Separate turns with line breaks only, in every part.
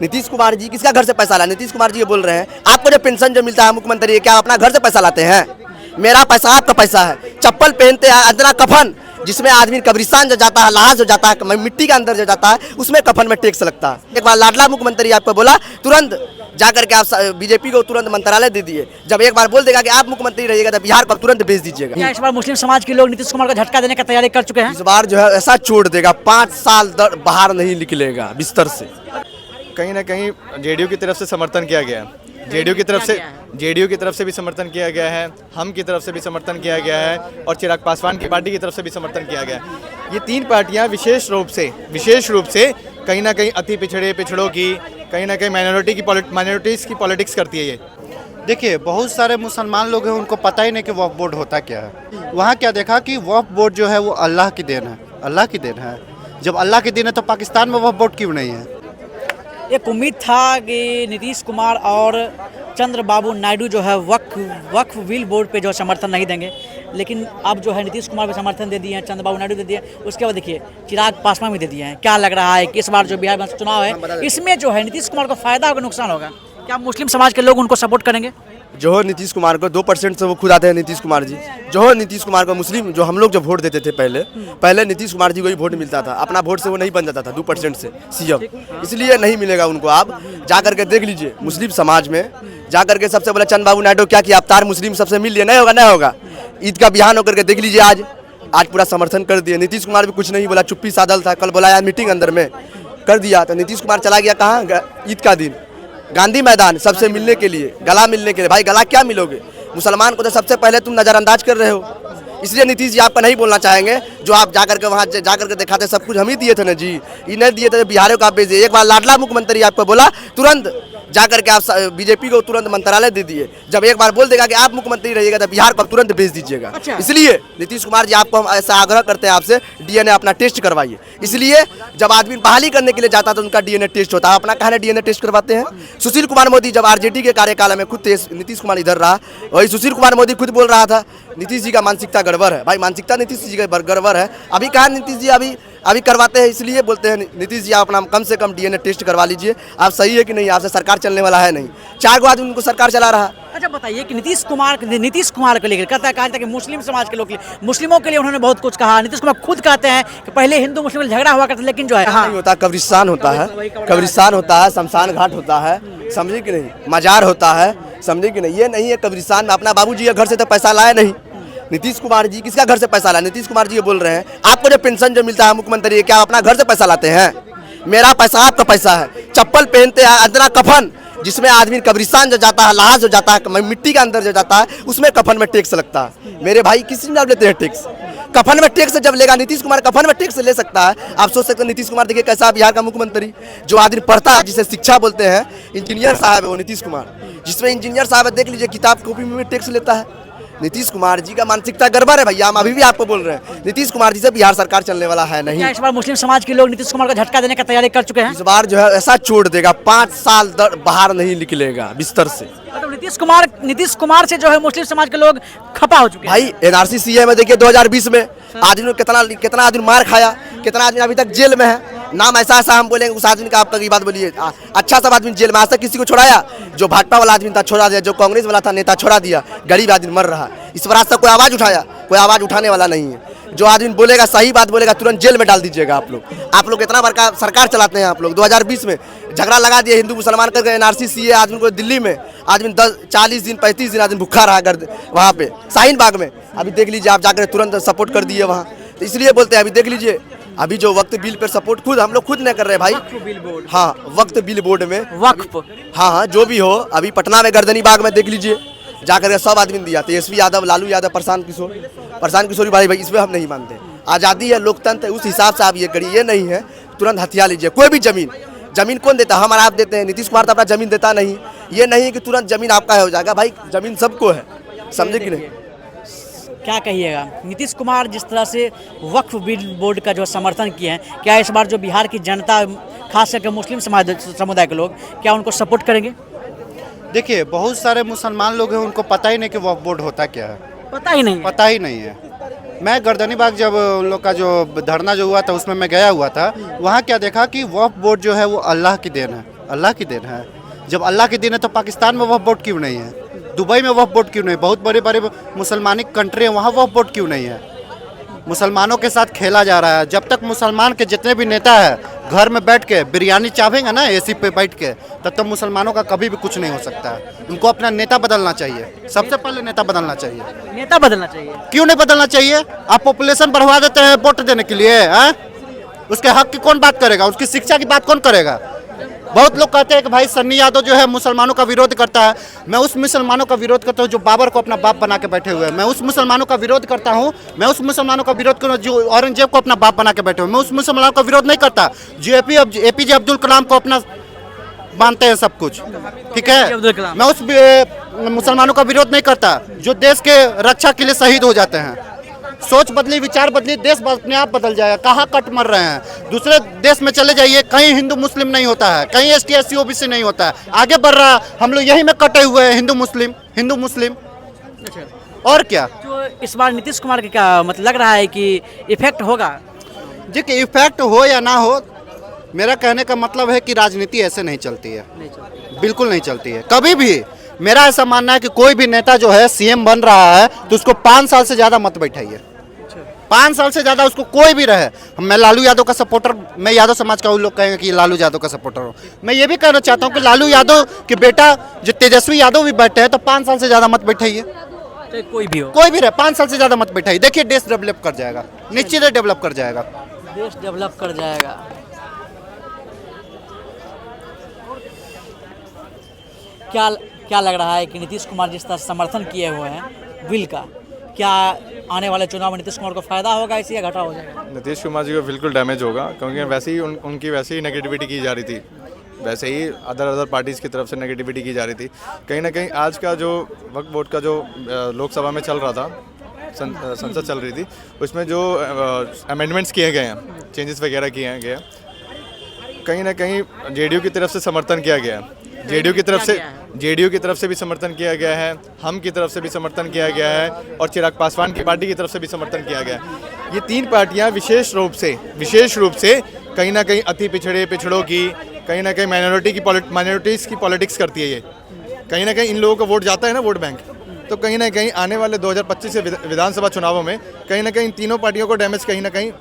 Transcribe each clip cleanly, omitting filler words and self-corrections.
नीतीश कुमार जी किसका घर से पैसा ला? नीतीश कुमार जी ये बोल रहे हैं आपको जो पेंशन जो मिलता है मुख्यमंत्री, ये क्या अपना घर से पैसा लाते हैं? मेरा पैसा आपका पैसा है। चप्पल पहनते हैं अंदर कफन, जिसमें आदमी कब्रिस्तान जो जाता है, लाश जो जाता है, मिट्टी के अंदर जो जाता है, उसमें कफन में टैक्स लगता है। एक बार लाडला मुख्यमंत्री आपको बोला, तुरंत जाकर के आप बीजेपी को तुरंत मंत्रालय दे दिए। जब एक बार बोल देगा कि आप मुख्यमंत्री रहिएगा तो बिहार को तुरंत भेज दीजिएगा।
क्या इस बार मुस्लिम समाज के लोग नीतीश कुमार को झटका देने का तैयारी कर चुके हैं?
इस बार जो है ऐसा छोड़ देगा, 5 साल बाहर नहीं निकलेगा बिस्तर से।
कहीं ना कहीं जेडीयू की तरफ से समर्थन किया गया है। जेडीयू की तरफ से भी समर्थन किया गया है, हम की तरफ से भी समर्थन किया गया है और चिराग पासवान की पार्टी की तरफ से भी समर्थन किया गया है। ये 3 पार्टियां विशेष रूप से कहीं ना कहीं अति पिछड़ों की, कहीं ना कहीं माइनॉरिटीज़ की पॉलिटिक्स करती है। ये
देखिए, बहुत सारे मुसलमान लोग हैं, उनको पता ही नहीं कि वक्फ बोर्ड होता क्या है। वहाँ क्या देखा कि वक्फ बोर्ड जो है वो अल्लाह की देन है, अल्लाह की देन है। जब अल्लाह की देन है तो पाकिस्तान में वक्फ बोर्ड क्यों नहीं है?
एक उम्मीद था कि नीतीश कुमार और चंद्रबाबू नायडू जो है वक्फ बिल बोर्ड पे जो समर्थन नहीं देंगे, लेकिन अब जो है नीतीश कुमार भी समर्थन दे दिए हैं, चंद्रबाबू नायडू दे दिए। उसके बाद देखिए चिराग पासवान भी दे दिए हैं। क्या लग रहा है कि इस बार जो बिहार में चुनाव है, इसमें जो है नीतीश कुमार को फायदा होगा नुकसान होगा? क्या मुस्लिम समाज के लोग उनको सपोर्ट करेंगे?
जो हो नीतीश कुमार को 2% से वो खुद आते हैं नीतीश कुमार जी। जो हो नीतीश कुमार को मुस्लिम जो हम लोग जो वोट देते थे पहले नीतीश कुमार जी को ही वोट मिलता था, अपना वोट से वो नहीं बन जाता था 2% से सीएम, इसलिए नहीं मिलेगा उनको। आप जा करके देख लीजिए मुस्लिम समाज में जा करके सबसे बोला चंद्रबाबू नायडू क्या किया, अवतार मुस्लिम सबसे मिल लिए, नहीं होगा। ईद का बिहान होकर के देख लीजिए, आज पूरा समर्थन कर दिया। नीतीश कुमार भी कुछ नहीं बोला, चुप्पी साधल था। कल बोला यार मीटिंग अंदर में कर दिया, तो नीतीश कुमार चला गया कहाँ? ईद का दिन गांधी मैदान सबसे मिलने के लिए, गला मिलने के लिए। भाई गला क्या मिलोगे? मुसलमान को तो सबसे पहले तुम नज़रअंदाज कर रहे हो। इसलिए नीतीश जी आपका नहीं बोलना चाहेंगे, जो आप जाकर के वहाँ जाकर के दिखाते सब कुछ हम ही दिए थे ना जी, ये नहीं दिए थे बिहार को आप भेजिए। एक बार लाडला मुख्यमंत्री आपको बोला, तुरंत जाकर के आप बीजेपी को तुरंत मंत्रालय दे दिए। जब एक बार बोल देगा कि आप मुख्यमंत्री रहिएगा तो बिहार को तुरंत भेज दीजिएगा। इसलिए नीतीश कुमार जी आपको हम ऐसा आग्रह करते हैं आपसे, डीएनए अपना टेस्ट करवाइए। इसलिए जब आदमी बहाली करने के लिए जाता तो उनका डीएनए टेस्ट होता है, अपना कहना डीएनए टेस्ट करवाते हैं। सुशील कुमार मोदी जब आरजेडी के कार्यकाल में खुद नीतीश कुमार इधर रहा, वही सुशील कुमार मोदी खुद बोल रहा था नीतीश जी का मानसिकता गड़बड़ है। भाई मानसिकता नीतीश जी का गड़बड़ है। अभी कहा नीतीश जी अभी करवाते हैं, इसलिए बोलते हैं नीतीश जी आप अपना कम से कम डीएनए टेस्ट करवा लीजिए। आप सही है कि नहीं? आपसे सरकार चलने वाला है नहीं, 4 आदमी उनको सरकार चला रहा।
अच्छा बताइए कि नीतीश कुमार को लेकर कहा था कि मुस्लिम समाज के लोग मुस्लिमों के लिए उन्होंने बहुत कुछ कहा। नीतीश कुमार खुद कहते हैं कि पहले हिंदू मुस्लिम में झगड़ा हुआ करता, लेकिन जो है
नहीं होता, कब्रिस्तान होता है, शमशान घाट होता है, समझे कि नहीं? मजार होता है, समझे कि नहीं? ये नहीं है कब्रिस्तान में। अपना बाबूजी के घर से तो पैसा लाया नहीं। नीतीश कुमार जी किसका घर से पैसा ला? नीतीश कुमार जी ये बोल रहे हैं आपको जो पेंशन जो मिलता है मुख्यमंत्री, ये क्या अपना घर से पैसा लाते हैं? मेरा पैसा आपका पैसा है। चप्पल पहनते हैं अंदर कफन, जिसमें आदमी कब्रिस्तान जो जाता है, लाश जो जाता है, मिट्टी के अंदर जो जाता है, उसमें कफन में टैक्स लगता है। मेरे भाई किसी ने लेते हैं टैक्स? कफन में टैक्स जब लेगा नीतीश कुमार, कफन में टैक्स ले सकता है। आप सोच सकते हैं नीतीश कुमार देखिए कैसा बिहार का मुख्यमंत्री, जो आदमी पढ़ता है, जिसे शिक्षा बोलते हैं, इंजीनियर साहब है वो नीतीश कुमार, जिसमें इंजीनियर साहब है, देख लीजिए किताब कॉपी में टैक्स लेता है। नीतीश कुमार जी का मानसिकता गड़बड़ है भैया, हम अभी भी आपको बोल रहे हैं नीतीश कुमार जी से बिहार सरकार चलने वाला है नहीं।
क्या इस बार मुस्लिम समाज के लोग नीतीश कुमार को झटका देने का तैयारी कर चुके हैं?
इस बार जो है ऐसा छोड़ देगा, 5 साल बाहर नहीं निकलेगा बिस्तर से।
मतलब नीतीश कुमार से जो है मुस्लिम समाज के लोग खपा हो चुके हैं।
भाई एनआरसी सीए में देखिए 2020 में आदमी कितना आदमी मार खाया, कितना आदमी अभी तक जेल में है। नाम ऐसा हम बोलेंगे उस आदमी का, आप तक ये बात बोलिए। अच्छा सब आदमी जेल में, आज तक किसी को छोड़ाया? जो भाजपा वाला आदमी था छोड़ा दिया, जो कांग्रेस वाला था नेता छोड़ा दिया, गरीब आदमी मर रहा। इस पर आज तक कोई आवाज़ उठाया? कोई आवाज़ उठाने वाला नहीं है। जो आदमी बोलेगा सही बात बोलेगा तुरंत जेल में डाल दीजिएगा आप लोग इतना बड़का सरकार चलाते हैं आप लोग। 2020 में झगड़ा लगा दिया हिंदू मुसलमान करके, एनआरसी सीए आदमी को दिल्ली में आदमी 40 दिन 35 दिन आदमी भूखा रहा वहाँ पे शाहीन बाग में। अभी देख लीजिए आप जाकर तुरंत सपोर्ट कर दिए वहाँ, तो इसलिए बोलते हैं। अभी देख लीजिए अभी जो वक्त बिल पर सपोर्ट हम लोग खुद नहीं कर रहे भाई। हाँ वक्त बिल बोर्ड में
वक्फ,
हाँ जो भी हो। अभी पटना में गर्दनी बाग में देख लीजिए जाकर के सब आदमी दिया, तेजस्वी यादव, लालू यादव, प्रशांत किशोर भाई इसमें हम नहीं मानते। आज़ादी है, लोकतंत्र है, उस हिसाब से आप ये करिए। ये नहीं है तुरंत हथियार लीजिए। कोई भी जमीन कौन देता? हम आप देते हैं। नीतीश कुमार तो अपना जमीन देता नहीं। ये नहीं है कि तुरंत जमीन आपका हो जाएगा। भाई जमीन सबको है, समझे कि नहीं?
क्या कहिएगा? नीतीश कुमार जिस तरह से वक्फ बिल बोर्ड का जो समर्थन किए हैं, क्या इस बार जो बिहार की जनता, खास करके मुस्लिम समुदाय के लोग, क्या उनको सपोर्ट करेंगे?
देखिए, बहुत सारे मुसलमान लोग हैं, उनको पता ही नहीं कि वक्फ बोर्ड होता क्या है।
पता ही नहीं
है। मैं गर्दनीबाग जब उन लोग का जो धरना जो हुआ था उसमें मैं गया हुआ था, वहाँ क्या देखा कि वक्फ बोर्ड जो है वो अल्लाह की देन है, अल्लाह की देन है। जब अल्लाह की देन है तो पाकिस्तान में वक्फ बोर्ड क्यों नहीं है, दुबई में वक्फ बोर्ड क्यों नहीं, बहुत बड़े बड़े मुसलमानिक कंट्री हैं वहाँ वक्फ बोर्ड क्यों नहीं है। मुसलमानों के साथ खेला जा रहा है। जब तक मुसलमान के जितने भी नेता है घर में बैठ के बिरयानी चाहेंगे ना एसी पे बैठ के, तब तक मुसलमानों का कभी भी कुछ नहीं हो सकता है। उनको अपना नेता बदलना चाहिए, सबसे पहले नेता बदलना चाहिए।
नेता बदलना चाहिए।
क्यों नहीं बदलना चाहिए? आप पॉपुलेशन बढ़वा देते हैं वोट देने के लिए, हैं? उसके हक की कौन बात करेगा, उसकी शिक्षा की बात कौन करेगा? बहुत लोग कहते हैं कि भाई सन्नी यादव जो है मुसलमानों का विरोध करता है। मैं उस मुसलमानों का विरोध करता हूँ जो बाबर को अपना बाप बना के बैठे हुए हैं। मैं उस मुसलमानों का विरोध करता हूँ, मैं उस मुसलमानों का विरोध करता हूँ जो औरंगजेब को अपना बाप बना के बैठे हुए। मैं उस मुसलमानों का विरोध नहीं करता जो एपीजे अब्दुल कलाम को अपना मानते हैं सब कुछ, ठीक
अब्दुल
है।
कलाम।
मैं उस मुसलमानों का विरोध नहीं करता जो देश के रक्षा के लिए शहीद हो जाते हैं। सोच बदली, विचार बदली, देश अपने आप बदल जाएगा। कहाँ कट मर रहे हैं? दूसरे देश में चले जाइए, कहीं हिंदू मुस्लिम नहीं होता है, कहीं एसटी एससी ओबीसी नहीं होता है, आगे बढ़ रहा है। हम लोग यहीं में कटे हुए हैं, हिंदू मुस्लिम। और क्या
जो इस बार नीतीश कुमार का क्या मतलब लग रहा है कि इफेक्ट होगा?
जी कि इफेक्ट हो या ना हो, मेरा कहने का मतलब है कि राजनीति ऐसे नहीं चलती है, बिल्कुल नहीं चलती है कभी भी। मेरा ऐसा मानना है कि कोई भी नेता जो है सीएम बन रहा है तो उसको 5 साल से ज़्यादा मत बैठाइए, 5 साल से ज़्यादा उसको कोई भी रहे। मैं लालू यादव का सपोर्टर, मैं यादव समाज का, उन लोग कहेंगे कि लालू यादव का सपोर्टर हूँ। मैं ये भी कहना चाहता हूँ कि लालू यादव के बेटा जो तेजस्वी यादव भी बैठे हैं तो 5 साल से ज़्यादा मत बैठाइए,
चाहे कोई भी हो।
कोई भी रहे 5 साल से ज़्यादा मत बैठाइए। देखिए देश डेवलप कर जाएगा, निश्चित ही डेवलप कर जाएगा,
देश डेवलप कर जाएगा। क्या लग रहा है कि नीतीश कुमार जिस तरह समर्थन किए हुए हैं बिल का, क्या आने वाले चुनाव में नीतीश कुमार को फायदा होगा इससे या घाटा हो जाएगा?
नीतीश कुमार जी को बिल्कुल डैमेज होगा, क्योंकि वैसे ही उनकी वैसे ही नेगेटिविटी की जा रही थी, वैसे ही अदर पार्टीज़ की तरफ से नेगेटिविटी की जा रही थी। कहीं ना कहीं आज का जो वक्फ बोर्ड का जो लोकसभा में चल रहा था, संसद चल रही थी, उसमें जो अमेंडमेंट्स किए गए हैं, चेंजेस वगैरह किए गए हैं, कहीं ना कहीं जेडीयू की तरफ से समर्थन किया गया है। जेडीयू की तरफ से भी समर्थन किया गया है, हम की तरफ से भी समर्थन किया गया है, और चिराग पासवान की पार्टी की तरफ से भी समर्थन किया गया है। ये 3 पार्टियां विशेष रूप से कहीं ना कहीं अति पिछड़ों की, कहीं ना कहीं माइनॉरिटीज़ की पॉलिटिक्स करती है। ये कहीं ना कहीं इन लोगों का वोट जाता है ना, वोट बैंक, तो कहीं ना कहीं आने वाले 2025 से विधानसभा चुनावों में कहीं ना कहीं इन तीनों पार्टियों को डैमेज कहीं ना कहीं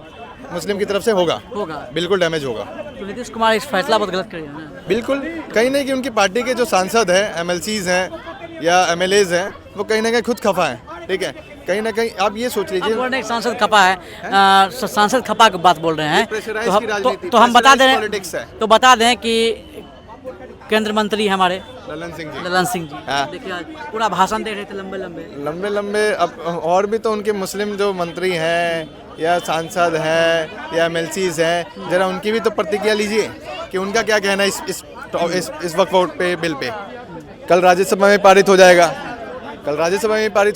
मुस्लिम की तरफ से होगा, बिल्कुल डैमेज होगा।
तो नीतीश कुमार इस फैसला बहुत गलत करेगा ना?
बिल्कुल, कहीं ना कहीं उनकी पार्टी के जो सांसद हैं, एमएलसीज हैं या एमएलएज हैं, वो कहीं ना कहीं खुद खफा हैं, ठीक है। कहीं ना कहीं आप ये सोच लीजिए,
बोल रहे हैं सांसद खपा है, सांसद खपा की बात बोल रहे हैं, तो हम बता दें,
पॉलिटिक्स है।
तो बता दें कि केंद्र मंत्री हमारे
ललन सिंह जी,
देखिए आज पूरा भाषण दे रहे थे लंबे।
अब और भी तो उनके मुस्लिम जो मंत्री हैं या सांसद हैं या एमएलसीज हैं, जरा उनकी भी तो प्रतिक्रिया लीजिए कि उनका क्या कहना है इस वक्फ बोर्ड पे बिल पे। कल राज्यसभा में पारित हो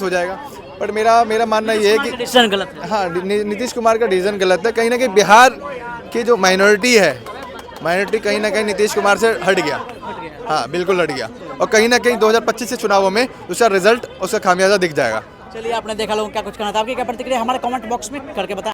जाएगा, बट मेरा मानना ये है कि
डिसीजन गलत है।
हाँ, नीतीश कुमार का डिसीजन गलत है। कहीं ना कहीं बिहार की जो माइनॉरिटी कहीं ना कहीं नीतीश कुमार से हट गया, हाँ बिल्कुल हट गया, और कहीं ना कहीं 2025 के चुनावों में उसका रिजल्ट, उसका खामियाजा दिख जाएगा।
चलिए, आपने देखा लोगों क्या कुछ कहना था, आपकी क्या प्रतिक्रिया हमारे कमेंट बॉक्स में करके बताएं।